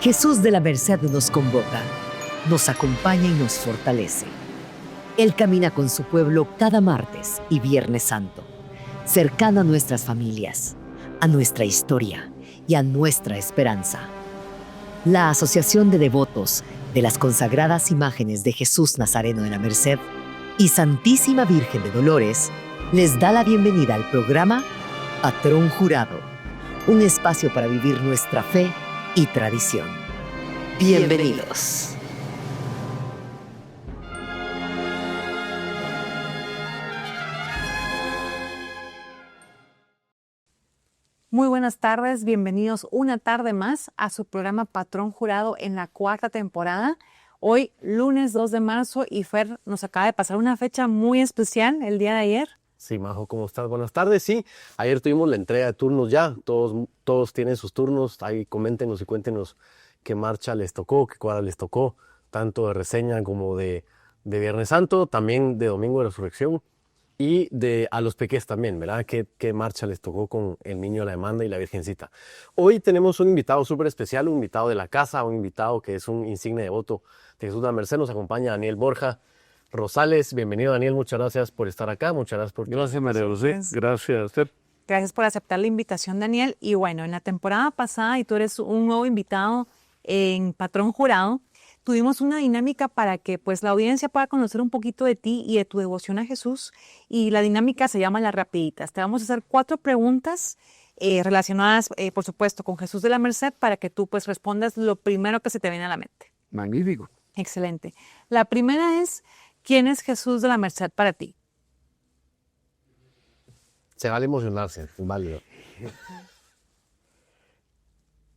Jesús de la Merced nos convoca, nos acompaña y nos fortalece. Él camina con su pueblo cada martes y Viernes Santo, cercano a nuestras familias, a nuestra historia y a nuestra esperanza. La Asociación de Devotos de las Consagradas Imágenes de Jesús Nazareno de la Merced y Santísima Virgen de Dolores les da la bienvenida al programa Patrón Jurado, un espacio para vivir nuestra fe y tradición. Bienvenidos. Muy buenas tardes, bienvenidos una tarde más a su programa Patrón Jurado en la 4ª temporada. Hoy, lunes 2 de marzo, y Fer, nos acaba de pasar una fecha muy especial el día de ayer. Sí, Majo, ¿cómo estás? Buenas tardes. Sí, ayer tuvimos la entrega de turnos ya. Todos tienen sus turnos. Ahí coméntenos y cuéntenos qué marcha les tocó, qué cuadra les tocó, tanto de reseña como de Viernes Santo, también de Domingo de Resurrección y a los pequeños también, ¿verdad? ¿Qué marcha les tocó con el Niño de la Demanda y la Virgencita? Hoy tenemos un invitado súper especial, un invitado de la casa, un invitado que es un insigne devoto de Jesús de la Merced. Nos acompaña Daniel Borja Rosales. Bienvenido, Daniel, muchas gracias por estar acá, muchas gracias por... Gracias, María José, gracias a usted. Gracias por aceptar la invitación, Daniel. Y bueno, en la temporada pasada, y tú eres un nuevo invitado en Patrón Jurado, tuvimos una dinámica para que pues la audiencia pueda conocer un poquito de ti y de tu devoción a Jesús, y la dinámica se llama Las Rapiditas. Te vamos a hacer 4 preguntas relacionadas, por supuesto, con Jesús de la Merced, para que tú pues respondas lo primero que se te viene a la mente. Magnífico. Excelente. La primera es, ¿quién es Jesús de la Merced para ti? Se vale emocionarse, es válido.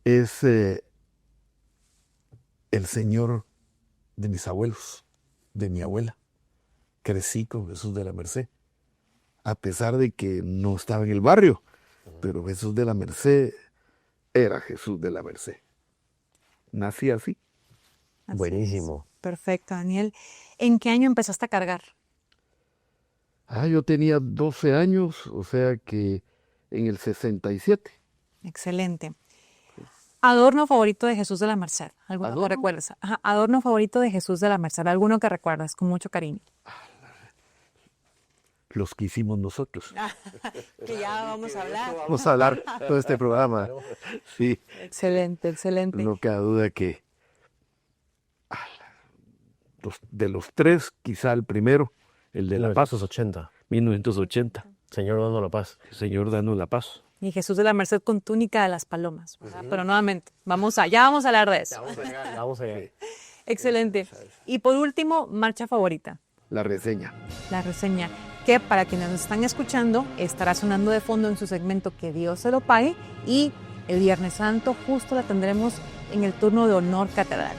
Es el Señor de mis abuelos, de mi abuela. Crecí con Jesús de la Merced, a pesar de que no estaba en el barrio, pero Jesús de la Merced era Jesús de la Merced. Nací así. Así Buenísimo. es. Perfecto, Daniel. ¿En qué año empezaste a cargar? Yo tenía 12 años, o sea que en el 67. Excelente. Adorno favorito de Jesús de la Merced. ¿Alguno que recuerdas? Ajá, adorno favorito de Jesús de la Merced. ¿Alguno que recuerdas con mucho cariño? Los que hicimos nosotros. Que ya vamos a hablar. Vamos a hablar todo este programa. Sí. Excelente, excelente. No cabe duda que de los 3, quizá el primero, el de La Paz. 1980. Señor, danos la paz. Señor, danos la paz. Y Jesús de la Merced con túnica de las palomas. Pero nuevamente, ya vamos a hablar de eso. Vamos allá. Excelente. Y por último, marcha favorita. La reseña. La reseña, que para quienes nos están escuchando, estará sonando de fondo en su segmento Que Dios se lo pague, y el Viernes Santo justo la tendremos en el turno de honor catedral.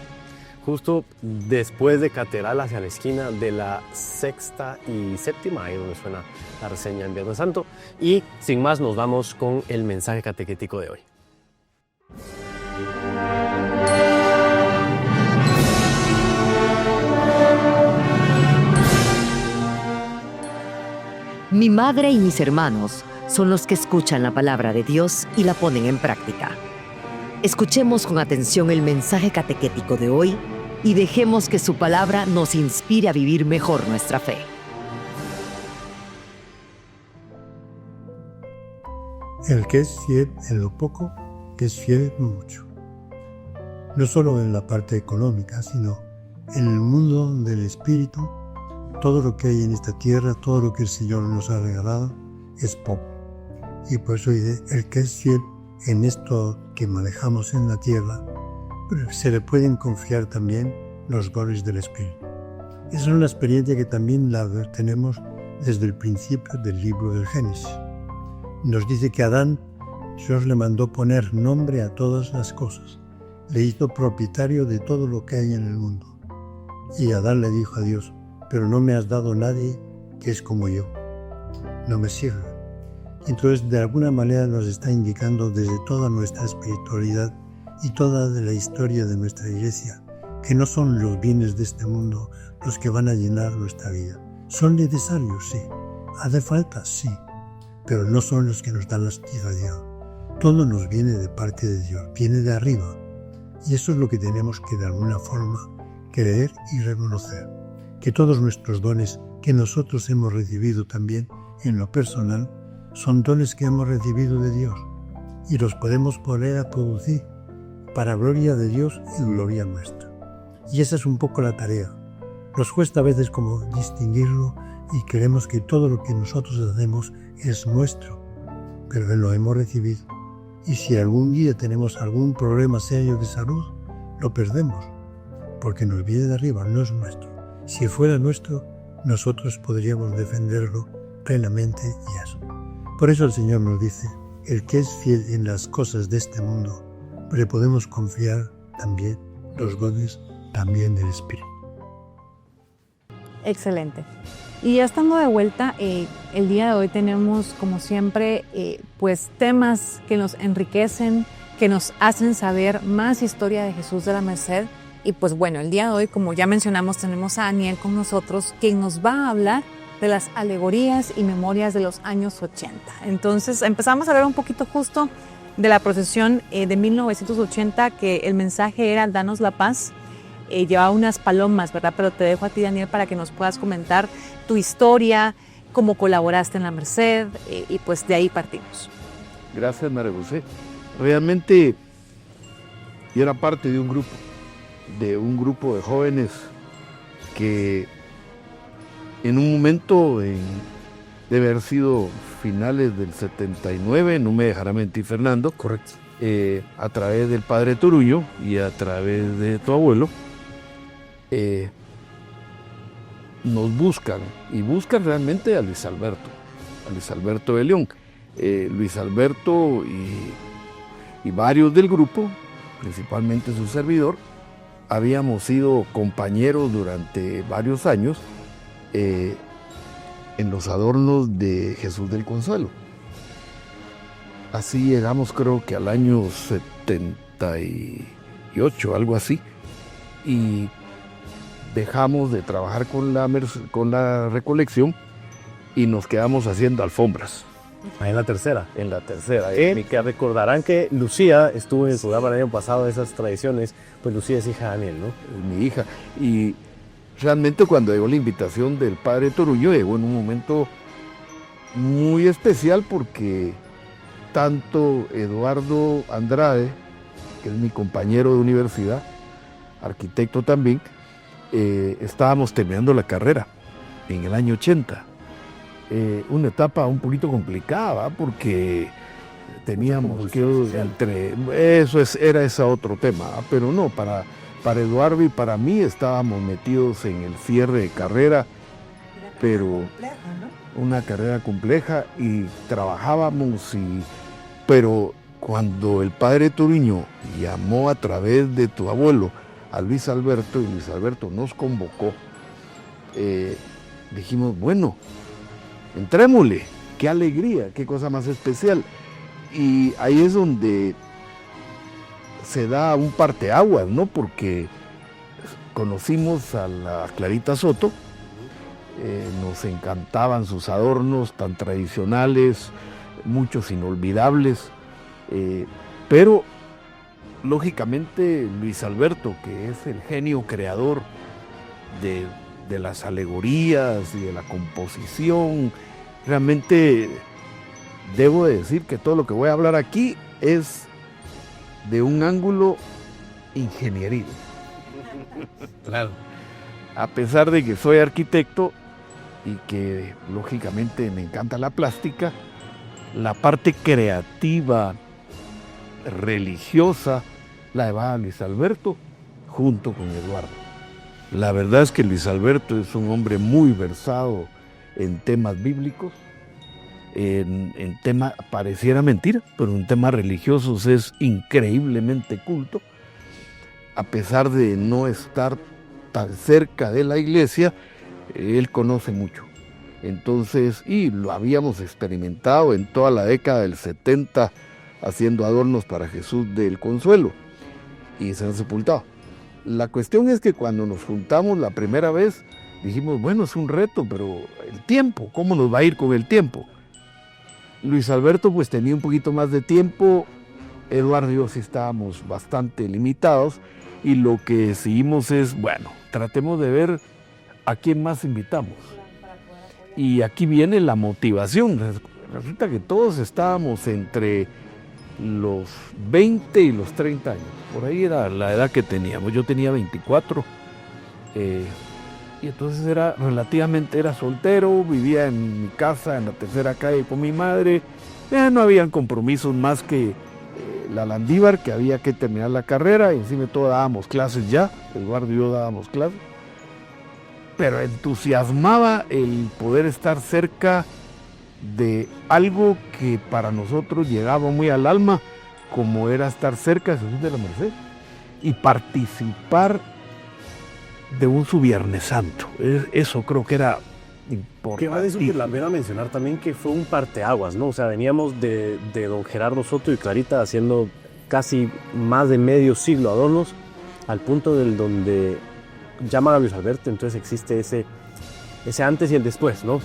Justo después de Catedral, hacia la esquina de la 6ª y 7ª, ahí donde suena la reseña en Viernes Santo. Y sin más, nos vamos con el mensaje catequético de hoy. Mi madre y mis hermanos son los que escuchan la palabra de Dios y la ponen en práctica. Escuchemos con atención el mensaje catequético de hoy y dejemos que su palabra nos inspire a vivir mejor nuestra fe. El que es fiel en lo poco, es fiel en mucho. No solo en la parte económica, sino en el mundo del espíritu. Todo lo que hay en esta tierra, todo lo que el Señor nos ha regalado, es poco. Y por eso dice, el que es fiel en esto que manejamos en la tierra, pero se le pueden confiar también los dones del Espíritu. Esa es una experiencia que también la tenemos desde el principio del libro del Génesis. Nos dice que a Adán, Dios le mandó poner nombre a todas las cosas. Le hizo propietario de todo lo que hay en el mundo. Y Adán le dijo a Dios, pero no me has dado nadie que es como yo. No me sirve. Entonces, de alguna manera nos está indicando desde toda nuestra espiritualidad y toda de la historia de nuestra iglesia, que no son los bienes de este mundo los que van a llenar nuestra vida. Son necesarios, sí. Hace falta, sí. Pero no son los que nos dan la satisfacción. Todo nos viene de parte de Dios, viene de arriba. Y eso es lo que tenemos que de alguna forma creer y reconocer, que todos nuestros dones que nosotros hemos recibido también en lo personal son dones que hemos recibido de Dios y los podemos poner a producir para gloria de Dios y gloria nuestra. Y esa es un poco la tarea. Nos cuesta a veces como distinguirlo y creemos que todo lo que nosotros hacemos es nuestro, pero lo hemos recibido. Y si algún día tenemos algún problema serio de salud, lo perdemos, porque nos viene de arriba, no es nuestro. Si fuera nuestro, nosotros podríamos defenderlo plenamente y eso. Por eso el Señor nos dice, el que es fiel en las cosas de este mundo, le podemos confiar también los dones también del Espíritu. Excelente. Y ya estando de vuelta, el día de hoy tenemos, como siempre, pues temas que nos enriquecen, que nos hacen saber más historia de Jesús de la Merced. Y pues bueno, el día de hoy, como ya mencionamos, tenemos a Daniel con nosotros, quien nos va a hablar de las alegorías y memorias de los años 80. Entonces empezamos a hablar un poquito justo de la procesión de 1980, que el mensaje era Danos la paz. Llevaba unas palomas, ¿verdad? Pero te dejo a ti, Daniel, para que nos puedas comentar tu historia, cómo colaboraste en la Merced, y pues de ahí partimos. Gracias, María José. Realmente yo era parte de un grupo de jóvenes que en un momento, debe haber sido finales del 79, no me dejará mentir Fernando. Correcto. A través del padre Turullo y a través de tu abuelo, nos buscan, y buscan realmente a Luis Alberto de León. Luis Alberto y varios del grupo, principalmente su servidor, habíamos sido compañeros durante varios años en los adornos de Jesús del Consuelo. Así llegamos, creo que al año 78, algo así, y dejamos de trabajar con la recolección y nos quedamos haciendo alfombras. Ahí en la tercera. En la tercera. Y que recordarán que Lucía estuvo en el programa el año pasado de esas tradiciones, pues Lucía es hija de Daniel, ¿no? Mi hija. Y realmente cuando llegó la invitación del padre Torullo, llegó en un momento muy especial porque tanto Eduardo Andrade, que es mi compañero de universidad, arquitecto también, estábamos terminando la carrera en el año 80. Una etapa un poquito complicada, porque teníamos que era ese otro tema, pero no, para Eduardo y para mí estábamos metidos en el cierre de carrera, pero una carrera compleja, y trabajábamos, pero cuando el padre Turiño llamó a través de tu abuelo a Luis Alberto, y Luis Alberto nos convocó, dijimos, bueno, entrémosle, qué alegría, qué cosa más especial. Y ahí es donde se da un parteaguas, ¿no? Porque conocimos a la Clarita Soto, nos encantaban sus adornos tan tradicionales, muchos inolvidables, pero lógicamente Luis Alberto, que es el genio creador de las alegorías y de la composición, realmente debo de decir que todo lo que voy a hablar aquí es de un ángulo ingenieril. Claro. A pesar de que soy arquitecto y que lógicamente me encanta la plástica, la parte creativa, religiosa, la llevaba Luis Alberto junto con Eduardo. La verdad es que Luis Alberto es un hombre muy versado en temas bíblicos, en temas, pareciera mentira, pero en temas religiosos es increíblemente culto. A pesar de no estar tan cerca de la iglesia, él conoce mucho. Entonces, y lo habíamos experimentado en toda la década del 70, haciendo adornos para Jesús del Consuelo, y se han sepultado. La cuestión es que cuando nos juntamos la primera vez, dijimos, bueno, es un reto, pero el tiempo, ¿cómo nos va a ir con el tiempo? Luis Alberto pues tenía un poquito más de tiempo, Eduardo y yo sí estábamos bastante limitados y lo que decidimos es, bueno, tratemos de ver a quién más invitamos. Y aquí viene la motivación. Resulta que todos estábamos entre los 20 y los 30 años. Por ahí era la edad que teníamos. Yo tenía 24. Y entonces era soltero, vivía en mi casa, en la tercera calle con mi madre. No habían compromisos más que la Landívar, que había que terminar la carrera, y encima de todo dábamos clases ya, Eduardo y yo dábamos clases. Pero entusiasmaba el poder estar cerca de algo que para nosotros llegaba muy al alma, como era estar cerca de Jesús de la Merced y participar de un su Viernes Santo. Eso creo que era importante. Que vale eso que la pena mencionar también, que fue un parteaguas, ¿no? O sea, veníamos de don Gerardo Soto y Clarita haciendo casi más de medio siglo adornos, al punto del donde llaman a Luis Alberto, entonces existe ese antes y el después, ¿no?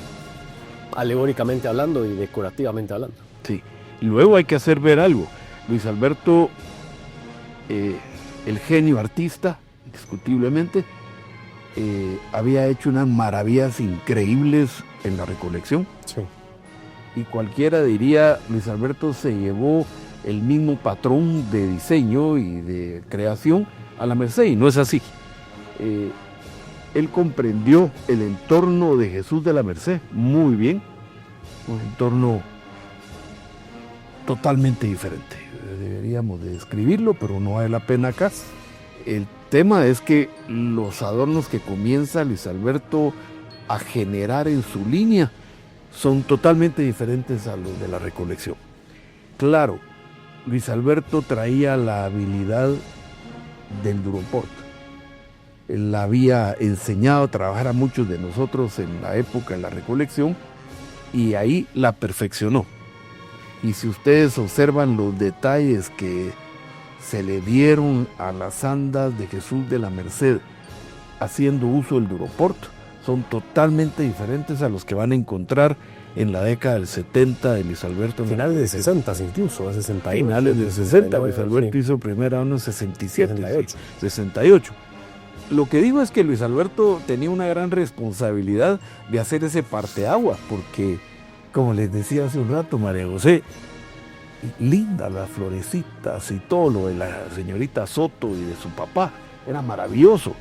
Alegóricamente hablando y decorativamente hablando. Sí, y luego hay que hacer ver algo. Luis Alberto, el genio artista, indiscutiblemente, había hecho unas maravillas increíbles en la recolección. Sí. Y cualquiera diría, Luis Alberto se llevó el mismo patrón de diseño y de creación a la Merced, y no es así. Él comprendió el entorno de Jesús de la Merced muy bien, un entorno totalmente diferente. Deberíamos de describirlo, pero no vale la pena acá. El tema es que los adornos que comienza Luis Alberto a generar en su línea son totalmente diferentes a los de la recolección. Claro, Luis Alberto traía la habilidad del Duroport. Él había enseñado a trabajar a muchos de nosotros en la época de la recolección y ahí la perfeccionó. Y si ustedes observan los detalles que se le dieron a las andas de Jesús de la Merced haciendo uso del Duroport, son totalmente diferentes a los que van a encontrar en la década del 70 de Luis Alberto. Finales de 60 incluso, de 61. Finales de 60, Luis Alberto hizo primera en 67, 68. Lo que digo es que Luis Alberto tenía una gran responsabilidad de hacer ese parteaguas, porque, como les decía hace un rato, María José, linda las florecitas y todo lo de la señorita Soto y de su papá, era maravilloso.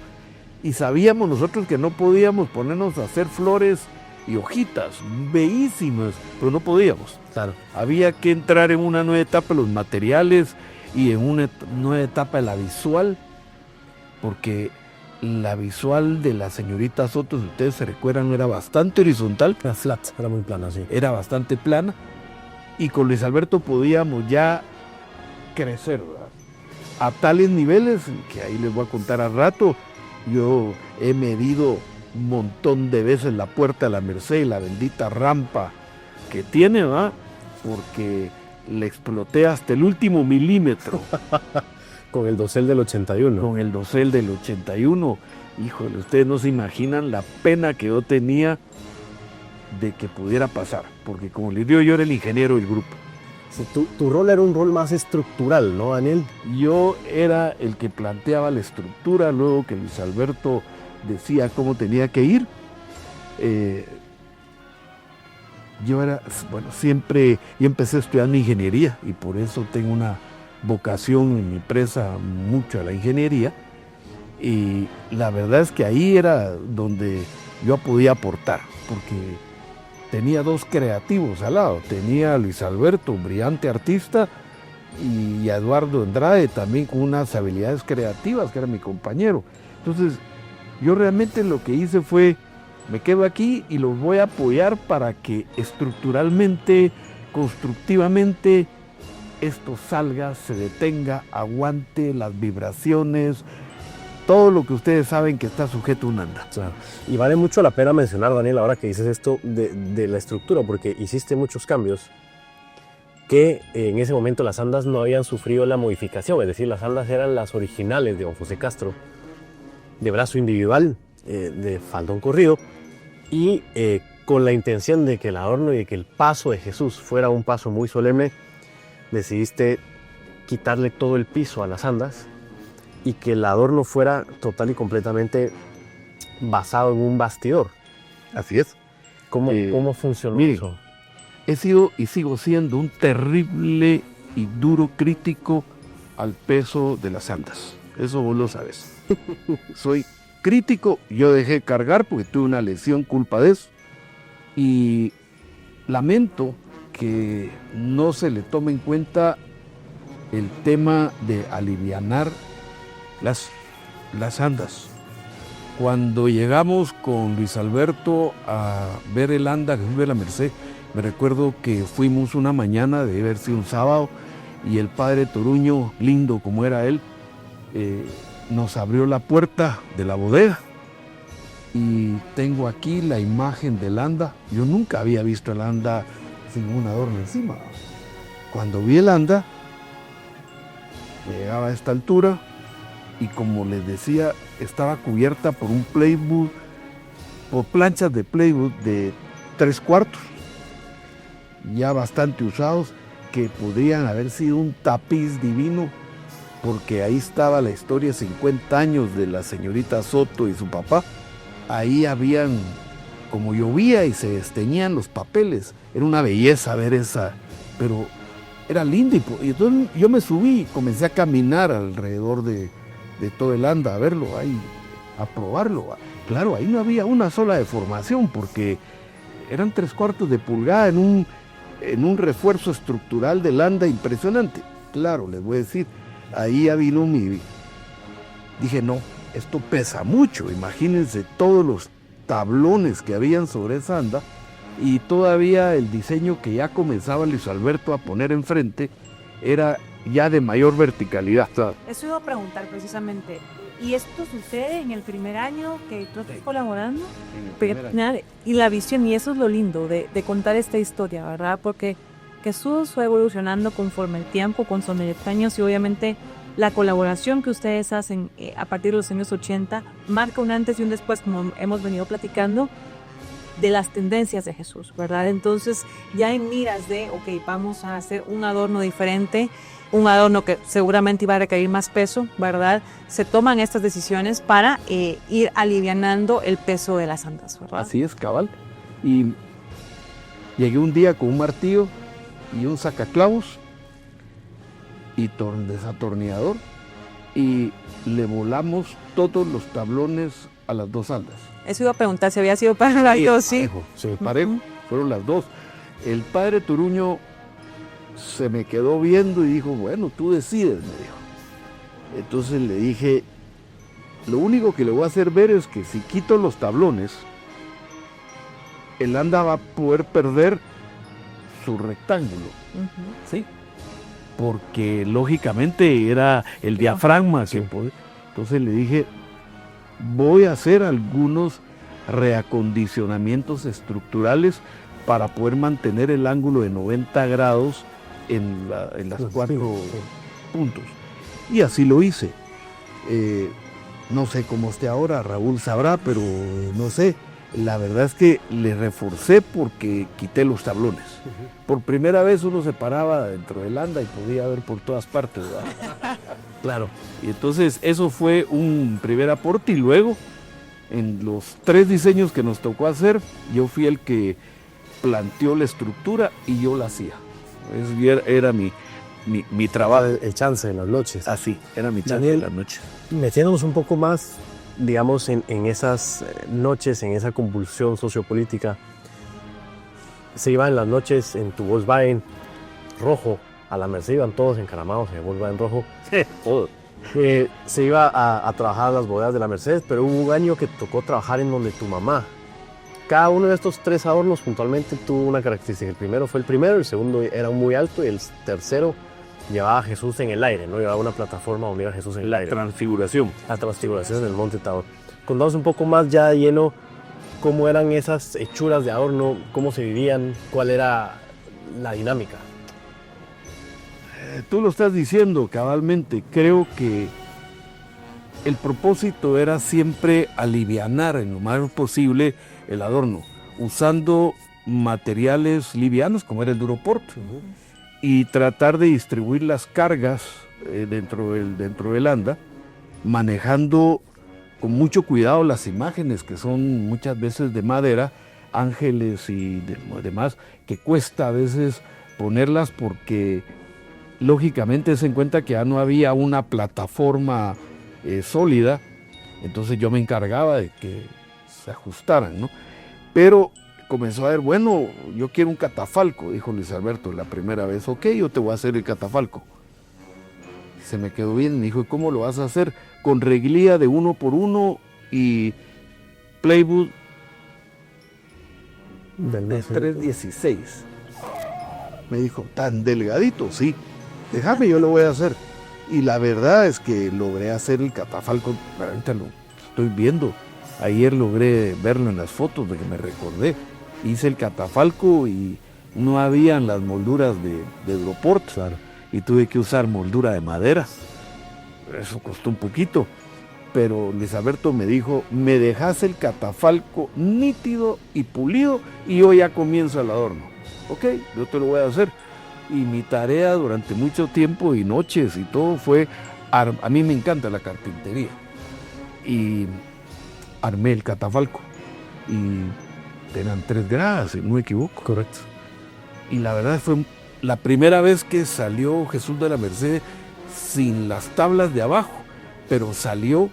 Y sabíamos nosotros que no podíamos ponernos a hacer flores y hojitas, bellísimas, pero no podíamos. Claro. Había que entrar en una nueva etapa de los materiales y en una nueva etapa de la visual, porque la visual de la señorita Soto, si ustedes se recuerdan, era bastante horizontal. Era flat, era muy plana, sí. Era bastante plana. Y con Luis Alberto podíamos ya crecer, ¿verdad? A tales niveles, que ahí les voy a contar al rato. Yo he medido un montón de veces la puerta de la Merced y la bendita rampa que tiene, ¿verdad? Porque le exploté hasta el último milímetro. Con el dosel del 81. Con el dosel del 81. Híjole, ustedes no se imaginan la pena que yo tenía de que pudiera pasar. Porque como les digo, yo era el ingeniero del grupo. Sí, tu rol era un rol más estructural, ¿no, Daniel? Yo era el que planteaba la estructura, luego que Luis Alberto decía cómo tenía que ir. Yo empecé estudiando ingeniería y por eso tengo una vocación en mi empresa mucho a la ingeniería, y la verdad es que ahí era donde yo podía aportar, porque tenía dos creativos al lado, tenía a Luis Alberto, un brillante artista, y a Eduardo Andrade también con unas habilidades creativas, que era mi compañero. Entonces yo realmente lo que hice fue, me quedo aquí y los voy a apoyar para que estructuralmente, constructivamente, esto salga, se detenga, aguante las vibraciones, todo lo que ustedes saben que está sujeto a un anda. Claro. Y vale mucho la pena mencionar, Daniel, ahora que dices esto de la estructura, porque hiciste muchos cambios que en ese momento las andas no habían sufrido la modificación, es decir, las andas eran las originales de don José Castro, de brazo individual, de faldón corrido, y con la intención de que el adorno y de que el paso de Jesús fuera un paso muy solemne, decidiste quitarle todo el piso a las andas y que el adorno fuera total y completamente basado en un bastidor. Así es. ¿Cómo funcionó mire, eso? He sido y sigo siendo un terrible y duro crítico al peso de las andas. Eso vos lo sabes. Soy crítico, yo dejé cargar porque tuve una lesión culpa de eso. Y lamento que no se le tome en cuenta el tema de alivianar las andas. Cuando llegamos con Luis Alberto a ver el anda Jesús de la Merced, me recuerdo que fuimos una mañana, debe haber sido un sábado, y el padre Toruño, lindo como era él, nos abrió la puerta de la bodega. Y tengo aquí la imagen del anda. Yo nunca había visto el anda sin un adorno encima. Cuando vi el anda, llegaba a esta altura y, como les decía, estaba cubierta por un plywood, por planchas de plywood de 3/4, ya bastante usados, que podrían haber sido un tapiz divino, porque ahí estaba la historia 50 años de la señorita Soto y su papá. Ahí habían, como llovía y se desteñían los papeles, era una belleza ver esa, pero era lindo. Y entonces yo me subí y comencé a caminar alrededor de todo el anda, a verlo ahí, a probarlo. Claro, ahí no había una sola deformación, porque eran 3/4 de pulgada en un refuerzo estructural del anda impresionante. Claro, les voy a decir, ahí ya vino dije, no, esto pesa mucho. Imagínense todos los tablones que habían sobre esa anda, y todavía el diseño que ya comenzaba Luis Alberto a poner enfrente era ya de mayor verticalidad. Eso iba a preguntar precisamente. ¿Y esto sucede en el primer año que tú estás colaborando? Y la visión, y eso es lo lindo de contar esta historia, ¿verdad? Porque Jesús fue evolucionando conforme el tiempo, conforme los años, y obviamente la colaboración que ustedes hacen a partir de los años 80 marca un antes y un después, como hemos venido platicando, de las tendencias de Jesús, ¿verdad? Entonces ya en miras de, ok, vamos a hacer un adorno diferente, un adorno que seguramente iba a requerir más peso, ¿verdad? Se toman estas decisiones para ir alivianando el peso de las andas, ¿verdad? Así es, cabal. Y llegué un día con un martillo y un sacaclavos y desatornillador, y le volamos todos los tablones a las dos andas. Eso iba a preguntar si había sido para las dos, sí. Parejo, fueron las dos. El padre Toruño se me quedó viendo y dijo, bueno, tú decides, me dijo. Entonces le dije, lo único que le voy a hacer ver es que si quito los tablones, el anda va a poder perder su rectángulo, ¿sí? Porque lógicamente era el diafragma que podía. Entonces le dije, voy a hacer algunos reacondicionamientos estructurales para poder mantener el ángulo de 90 grados en las cuatro puntos. Y así lo hice. No sé cómo esté ahora, Raúl sabrá, pero no sé. La verdad es que le reforcé porque quité los tablones. Por primera vez uno se paraba dentro del anda y podía ver por todas partes, ¿verdad? Claro. Y entonces eso fue un primer aporte, y luego en los 3 diseños que nos tocó hacer, yo fui el que planteó la estructura y yo la hacía. Era mi trabajo. El chance en las noches. Así, era mi chance Daniel, en la noche. Metiéndonos un poco más, digamos, en esas noches, en esa convulsión sociopolítica, se iban las noches en tu Volkswagen rojo a la Merced, iban todos encaramados en el Volkswagen rojo. Todos. Se iba a trabajar a las bodegas de la Merced, pero hubo un año que tocó trabajar en donde tu mamá. Cada uno de estos 3 adornos puntualmente tuvo una característica. El primero fue el primero, el segundo era muy alto y el tercero llevaba a Jesús en el aire, ¿no? Llevaba una plataforma donde iba Jesús en el aire. Transfiguración. La transfiguración en el Monte Tabor. Contanos un poco más ya de lleno cómo eran esas hechuras de adorno, cómo se vivían, cuál era la dinámica. Tú lo estás diciendo cabalmente. Creo que el propósito era siempre alivianar en lo más posible el adorno, usando materiales livianos como era el duroport, y tratar de distribuir las cargas dentro del anda, manejando con mucho cuidado las imágenes, que son muchas veces de madera, ángeles y demás, que cuesta a veces ponerlas porque lógicamente se encuentra que ya no había una plataforma sólida, entonces yo me encargaba de que se ajustaran, ¿no? Pero comenzó a ver, bueno, yo quiero un catafalco, dijo Luis Alberto la primera vez. Ok, yo te voy a hacer el catafalco. Se me quedó bien y me dijo, ¿cómo lo vas a hacer? Con reglía de 1 por 1 y plywood Del de mes. 316. Me dijo, ¿tan delgadito? Sí, déjame, yo lo voy a hacer. Y la verdad es que logré hacer el catafalco, ahorita lo estoy viendo. Ayer logré verlo en las fotos de que me recordé. Hice el catafalco y no habían las molduras de Europort. Claro. Y tuve que usar moldura de madera. Eso costó un poquito. Pero Luis Alberto me dijo, me dejas el catafalco nítido y pulido y yo ya comienzo el adorno. Ok, yo te lo voy a hacer. Y mi tarea durante mucho tiempo y noches y todo fue, a mí me encanta la carpintería. Y armé el catafalco. Y eran 3 gradas, si no me equivoco. Correcto. Y la verdad fue la primera vez que salió Jesús de la Merced sin las tablas de abajo, pero salió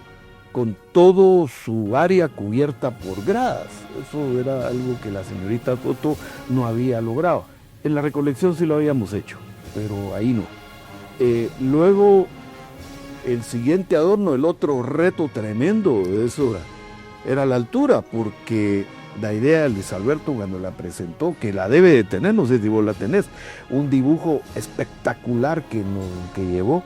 con todo su área cubierta por gradas. Eso era algo que la señorita Toto no había logrado. En la recolección sí lo habíamos hecho, pero ahí no. Luego, el siguiente adorno, el otro reto tremendo, eso era la altura, porque la idea de Luis Alberto cuando la presentó, que la debe de tener, no sé si vos la tenés, un dibujo espectacular que llevó,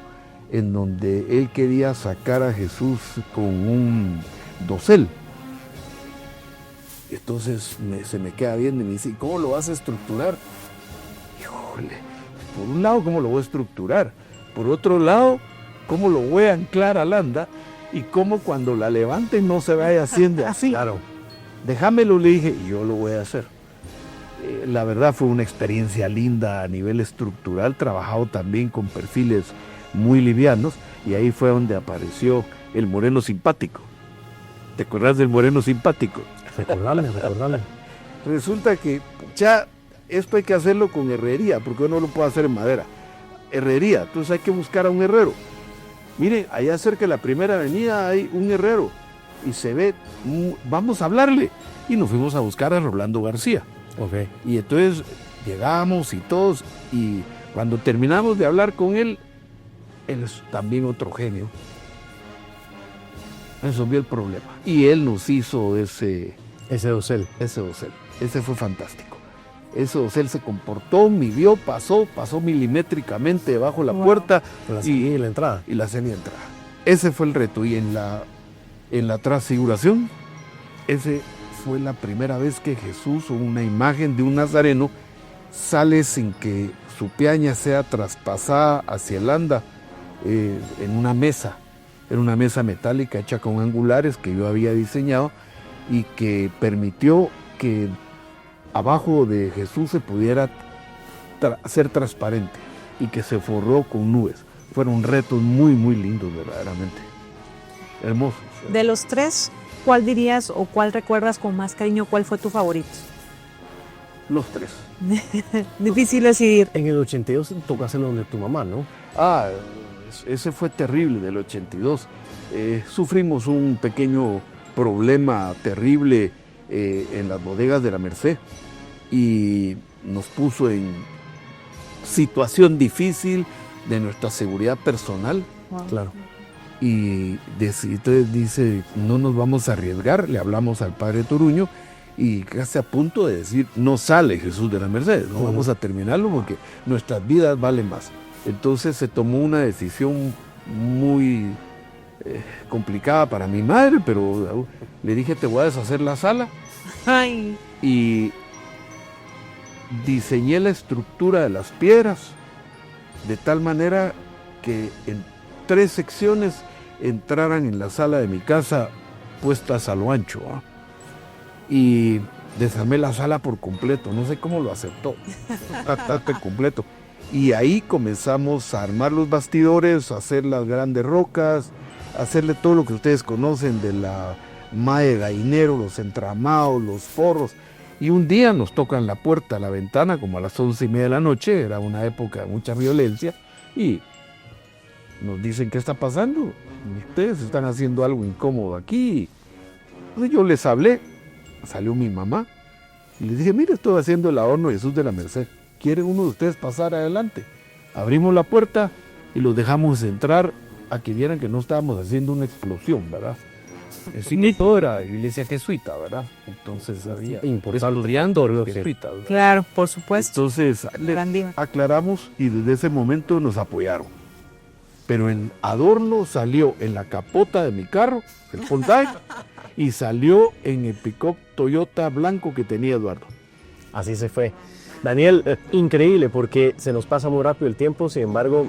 en donde él quería sacar a Jesús con un dosel. Entonces se me queda viendo y me dice, ¿cómo lo vas a estructurar? Híjole, por un lado, ¿cómo lo voy a estructurar? Por otro lado, ¿cómo lo voy a anclar al anda? Y cómo cuando la levanten no se vaya haciendo así. Claro. Déjamelo, le dije, y yo lo voy a hacer. La verdad fue una experiencia linda a nivel estructural, trabajado también con perfiles muy livianos, y ahí fue donde apareció el moreno simpático. ¿Te acuerdas del moreno simpático? Recordable. Resulta que ya esto hay que hacerlo con herrería, porque uno no lo puede hacer en madera. Herrería, entonces hay que buscar a un herrero. Miren, allá cerca de la primera avenida hay un herrero, y se ve, vamos a hablarle. Y nos fuimos a buscar a Rolando García. Ok. Y entonces llegamos y todos, y cuando terminamos de hablar con él es también otro genio. Resolvió el problema. Y él nos hizo ese dosel. Ese fue fantástico. Ese dosel se comportó, midió, pasó milimétricamente debajo de la puerta Y la entrada. y la salida de entrada. Ese fue el reto. Y en la transfiguración, ese fue la primera vez que Jesús, o una imagen de un nazareno, sale sin que su peaña sea traspasada hacia el anda en una mesa. Era una mesa metálica hecha con angulares que yo había diseñado y que permitió que abajo de Jesús se pudiera ser transparente y que se forró con nubes. Fueron retos muy, muy lindos, verdaderamente. Hermosos. De los 3, ¿cuál dirías o cuál recuerdas con más cariño? ¿Cuál fue tu favorito? Los 3. Difícil decidir. En el 82 tocó hacerlo donde tu mamá, ¿no? Ese fue terrible, del 82. Sufrimos un pequeño problema terrible en las bodegas de la Merced y nos puso en situación difícil de nuestra seguridad personal. Wow. Claro. Y entonces dice, no nos vamos a arriesgar, le hablamos al padre Toruño y casi a punto de decir, no sale Jesús de la Merced, no vamos a terminarlo porque nuestras vidas valen más. Entonces se tomó una decisión muy complicada para mi madre, pero le dije, te voy a deshacer la sala. Ay. Y diseñé la estructura de las piedras de tal manera que en 3 secciones entraran en la sala de mi casa puestas a lo ancho. Y desarmé la sala por completo, no sé cómo lo aceptó, completo. Y ahí comenzamos a armar los bastidores, a hacer las grandes rocas, a hacerle todo lo que ustedes conocen de la mae de gallinero, los entramados, los forros. Y un día nos tocan la puerta, la ventana, como a las 11:30 de la noche, era una época de mucha violencia, y nos dicen, ¿qué está pasando? Ustedes están haciendo algo incómodo aquí. Entonces yo les hablé, salió mi mamá, y les dije, mire, estoy haciendo el adorno de Jesús de la Merced. ¿Quiere uno de ustedes pasar adelante? Abrimos la puerta y los dejamos entrar a que vieran que no estábamos haciendo una explosión, ¿verdad? El signo era iglesia jesuita, ¿verdad? Entonces había... Saludando, jesuita, ¿verdad? Claro, por supuesto. Entonces les Grandísimo. aclaramos y desde ese momento nos apoyaron. Pero en adorno salió en la capota de mi carro, el Hyundai, y salió en el pick-up Toyota blanco que tenía Eduardo. Así se fue. Daniel, increíble porque se nos pasa muy rápido el tiempo, sin embargo,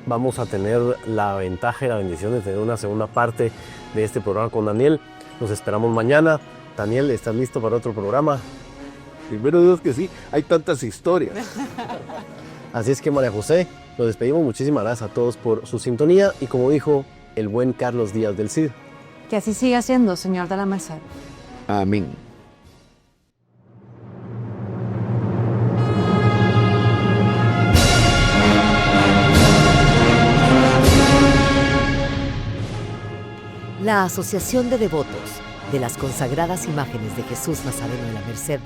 vamos a tener la ventaja y la bendición de tener una segunda parte de este programa con Daniel. Nos esperamos mañana. Daniel, ¿estás listo para otro programa? Primero Dios que sí, hay tantas historias. Así es que, María José, nos despedimos. Muchísimas gracias a todos por su sintonía y, como dijo el buen Carlos Díaz del Cid, Que así siga siendo, Señor de la Merced. Amén. La Asociación de Devotos de las consagradas imágenes de Jesús Nazareno de la Merced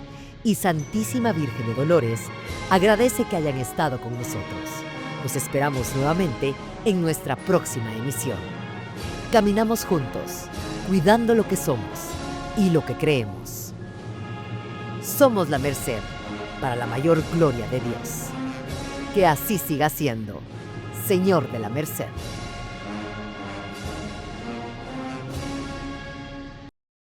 y Santísima Virgen de Dolores agradece que hayan estado con nosotros. Los esperamos nuevamente en nuestra próxima emisión. Caminamos juntos, cuidando lo que somos y lo que creemos. Somos la Merced, para la mayor gloria de Dios. Que así siga siendo, Señor de la Merced.